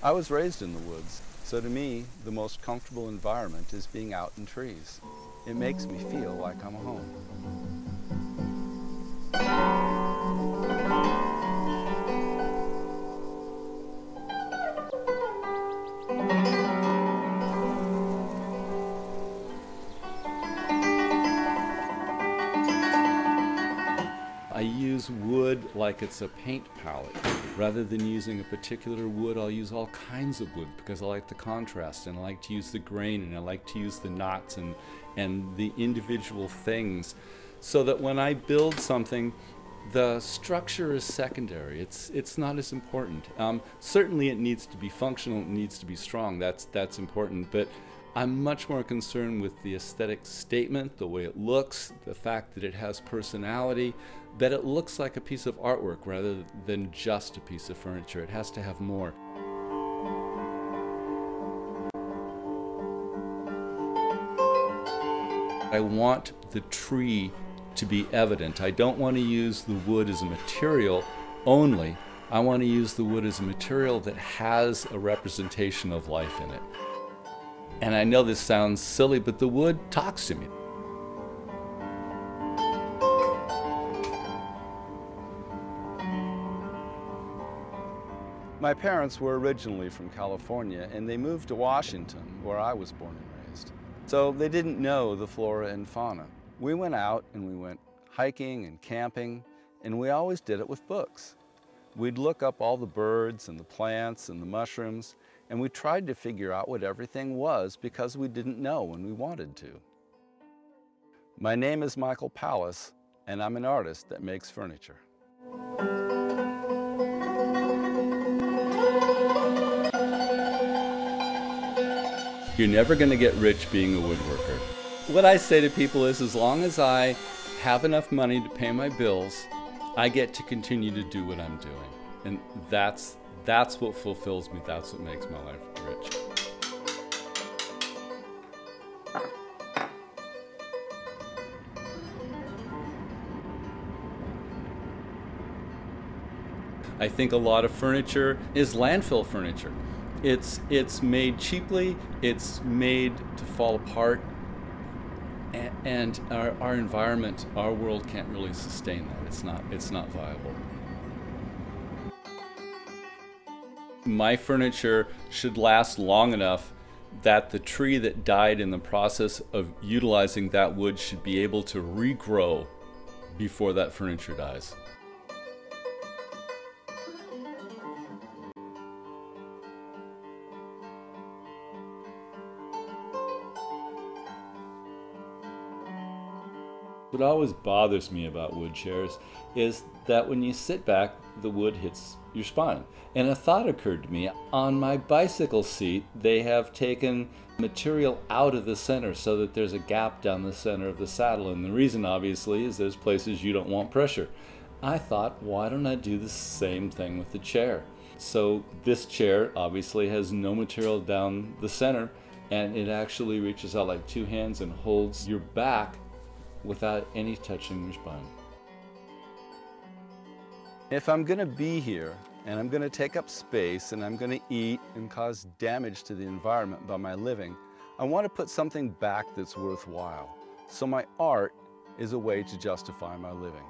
I was raised in the woods, so to me, the most comfortable environment is being out in trees. It makes me feel like I'm home. I use wood like it's a paint palette. Rather than using a particular wood, I'll use all kinds of wood because I like the contrast, and I like to use the grain, and I like to use the knots and the individual things, so that when I build something, the structure is secondary. It's not as important. Certainly it needs to be functional, it needs to be strong, that's important, but I'm much more concerned with the aesthetic statement, the way it looks, the fact that it has personality, that it looks like a piece of artwork rather than just a piece of furniture. It has to have more. I want the tree to be evident. I don't want to use the wood as a material only. I want to use the wood as a material that has a representation of life in it. And I know this sounds silly, but the wood talks to me. My parents were originally from California, and they moved to Washington, where I was born and raised. So they didn't know the flora and fauna. We went out and we went hiking and camping, and we always did it with books. We'd look up all the birds and the plants and the mushrooms, and we tried to figure out what everything was because we didn't know when we wanted to. My name is Michael Pallas, and I'm an artist that makes furniture. You're never going to get rich being a woodworker. What I say to people is, as long as I have enough money to pay my bills, I get to continue to do what I'm doing. And that's what fulfills me. That's what makes my life rich. I think a lot of furniture is landfill furniture. It's made cheaply, it's made to fall apart, and our environment, our world can't really sustain that. It's not viable. My furniture should last long enough that the tree that died in the process of utilizing that wood should be able to regrow before that furniture dies. What always bothers me about wood chairs is that when you sit back, the wood hits your spine. And a thought occurred to me. On my bicycle seat, they have taken material out of the center so that there's a gap down the center of the saddle. And the reason, obviously, is there's places you don't want pressure. I thought, why don't I do the same thing with the chair? So this chair obviously has no material down the center, and it actually reaches out like two hands and holds your back without any touching your spine. If I'm going to be here, and I'm going to take up space, and I'm going to eat and cause damage to the environment by my living, I want to put something back that's worthwhile. So my art is a way to justify my living.